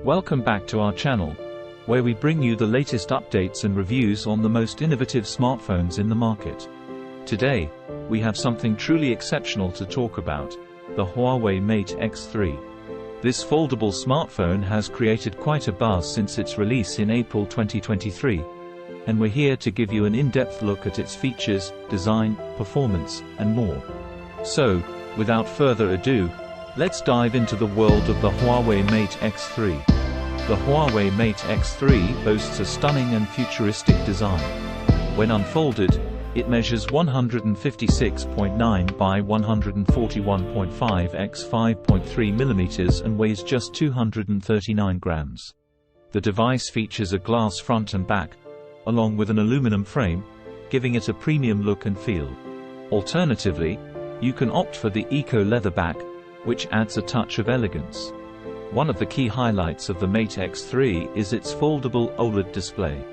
Welcome back to our channel, where we bring you the latest updates and reviews on the most innovative smartphones in the market. Today, we have something truly exceptional to talk about, the Huawei Mate X3. This foldable smartphone has created quite a buzz since its release in April 2023, and we're here to give you an in-depth look at its features, design, performance, and more. So, without further ado, let's dive into the world of the Huawei Mate X3. The Huawei Mate X3 boasts a stunning and futuristic design. When unfolded, it measures 156.9 by 141.5 x 5.3 mm and weighs just 239 grams. The device features a glass front and back, along with an aluminum frame, giving it a premium look and feel. Alternatively, you can opt for the Eco leather back, which adds a touch of elegance. One of the key highlights of the Mate X3 is its foldable OLED display.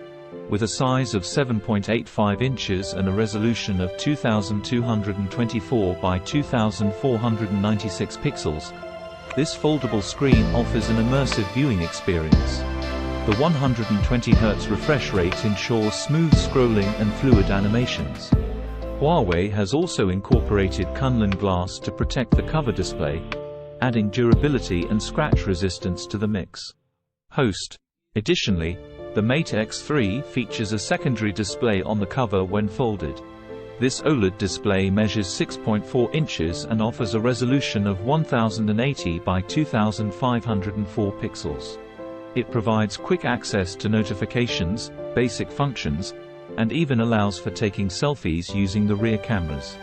With a size of 7.85 inches and a resolution of 2224 by 2496 pixels, this foldable screen offers an immersive viewing experience. The 120Hz refresh rate ensures smooth scrolling and fluid animations. Huawei has also incorporated Kunlun glass to protect the cover display, adding durability and scratch resistance to the mix. Additionally, the Mate X3 features a secondary display on the cover when folded. This OLED display measures 6.4 inches and offers a resolution of 1080 by 2504 pixels. It provides quick access to notifications, basic functions, and even allows for taking selfies using the rear cameras.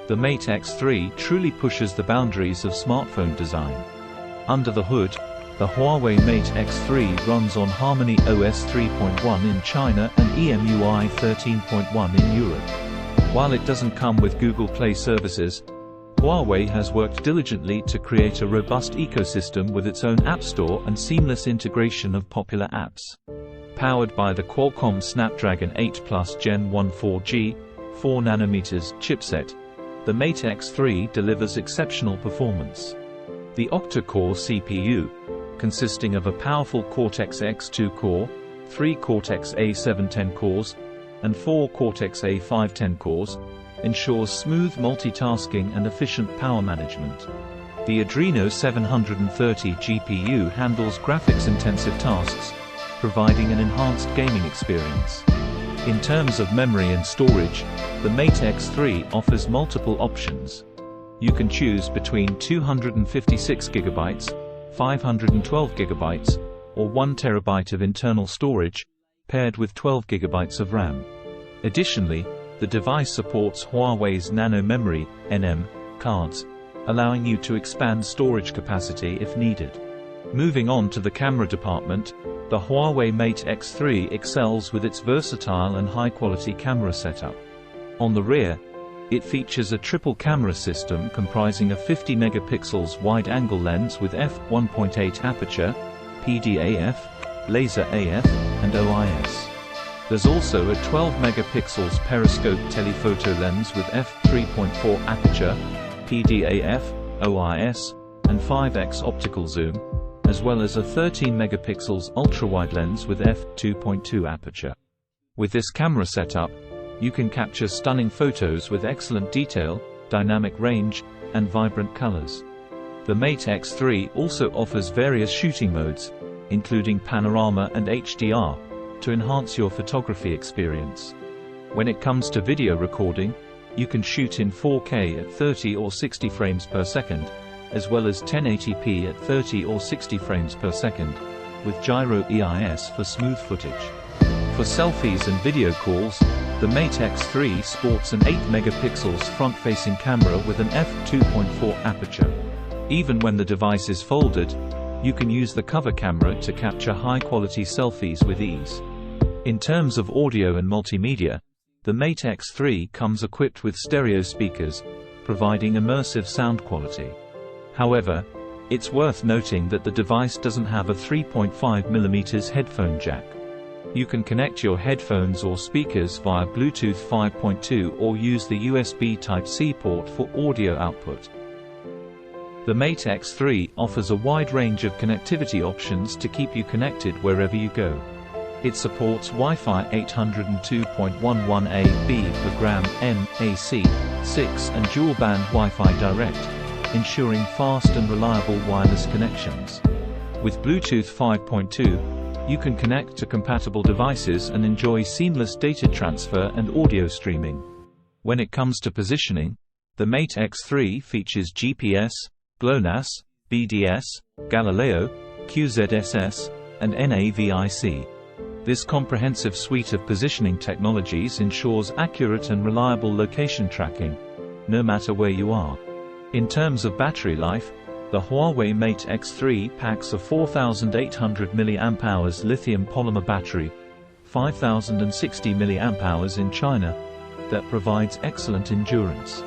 The Mate X3 truly pushes the boundaries of smartphone design. Under the hood, the Huawei Mate X3 runs on Harmony OS 3.1 in China and EMUI 13.1 in Europe. While it doesn't come with Google Play services, Huawei has worked diligently to create a robust ecosystem with its own App Store and seamless integration of popular apps. Powered by the Qualcomm Snapdragon 8 Plus Gen 1 4G, 4nm chipset, the Mate X3 delivers exceptional performance. The octa-core CPU, consisting of a powerful Cortex-X2 core, 3 Cortex-A710 cores, and 4 Cortex-A510 cores, ensures smooth multitasking and efficient power management. The Adreno 730 GPU handles graphics-intensive tasks, providing an enhanced gaming experience. In terms of memory and storage, the Mate X3 offers multiple options. You can choose between 256GB, 512GB, or 1TB of internal storage, paired with 12GB of RAM. Additionally, the device supports Huawei's Nano Memory (NM) cards, allowing you to expand storage capacity if needed. Moving on to the camera department, the Huawei Mate X3 excels with its versatile and high-quality camera setup. On the rear, it features a triple camera system comprising a 50MP wide-angle lens with f1.8 aperture, PDAF, laser AF, and OIS. There's also a 12MP periscope telephoto lens with f3.4 aperture, PDAF, OIS, and 5x optical zoom, as well as a 13MP ultra-wide lens with f2.2 aperture. With this camera setup, you can capture stunning photos with excellent detail, dynamic range, and vibrant colors. The Mate X3 also offers various shooting modes, including panorama and HDR, to enhance your photography experience. When it comes to video recording, you can shoot in 4K at 30 or 60 frames per second, as well as 1080p at 30 or 60 frames per second, with gyro EIS for smooth footage. For selfies and video calls, the Mate X3 sports an 8MP front-facing camera with an f2.4 aperture. Even when the device is folded, you can use the cover camera to capture high-quality selfies with ease. In terms of audio and multimedia, the Mate X3 comes equipped with stereo speakers, providing immersive sound quality. However, it's worth noting that the device doesn't have a 3.5mm headphone jack. You can connect your headphones or speakers via Bluetooth 5.2 or use the USB Type-C port for audio output. The Mate X3 offers a wide range of connectivity options to keep you connected wherever you go. It supports Wi-Fi 802.11a/b per gram NAC6 and dual-band Wi-Fi Direct, ensuring fast and reliable wireless connections. With Bluetooth 5.2, you can connect to compatible devices and enjoy seamless data transfer and audio streaming. When it comes to positioning, the Mate X3 features GPS, GLONASS, BDS, Galileo, QZSS, and NAVIC. This comprehensive suite of positioning technologies ensures accurate and reliable location tracking, no matter where you are. In terms of battery life, the Huawei Mate X3 packs a 4,800 mAh lithium polymer battery, 5,060 mAh in China, that provides excellent endurance.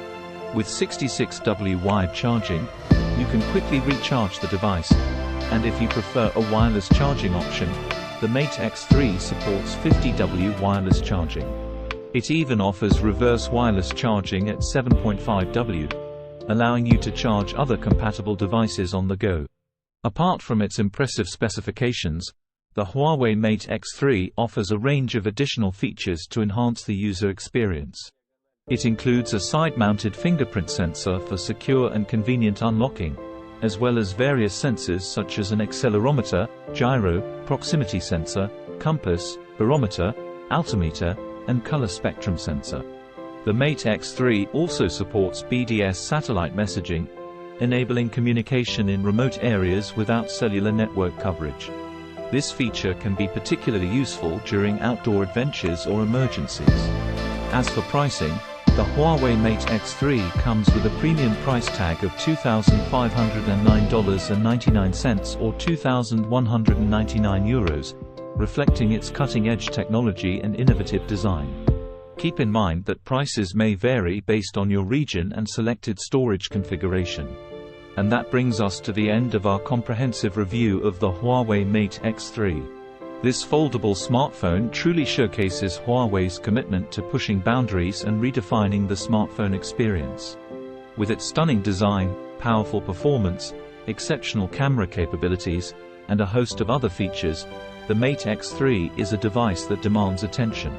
With 66W wide charging, you can quickly recharge the device, and if you prefer a wireless charging option, the Mate X3 supports 50W wireless charging. It even offers reverse wireless charging at 7.5W, allowing you to charge other compatible devices on the go. Apart from its impressive specifications, the Huawei Mate X3 offers a range of additional features to enhance the user experience. It includes a side-mounted fingerprint sensor for secure and convenient unlocking, as well as various sensors such as an accelerometer, gyro, proximity sensor, compass, barometer, altimeter, and color spectrum sensor. The Mate X3 also supports BDS satellite messaging, enabling communication in remote areas without cellular network coverage. This feature can be particularly useful during outdoor adventures or emergencies. As for pricing, the Huawei Mate X3 comes with a premium price tag of $2,509.99 or €2,199, reflecting its cutting-edge technology and innovative design. Keep in mind that prices may vary based on your region and selected storage configuration. And that brings us to the end of our comprehensive review of the Huawei Mate X3. This foldable smartphone truly showcases Huawei's commitment to pushing boundaries and redefining the smartphone experience. With its stunning design, powerful performance, exceptional camera capabilities, and a host of other features, the Mate X3 is a device that demands attention.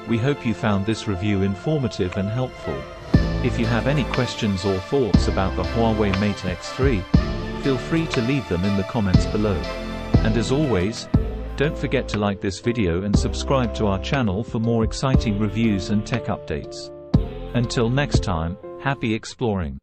We hope you found this review informative and helpful. If you have any questions or thoughts about the Huawei Mate X3, feel free to leave them in the comments below. And as always, don't forget to like this video and subscribe to our channel for more exciting reviews and tech updates. Until next time, happy exploring.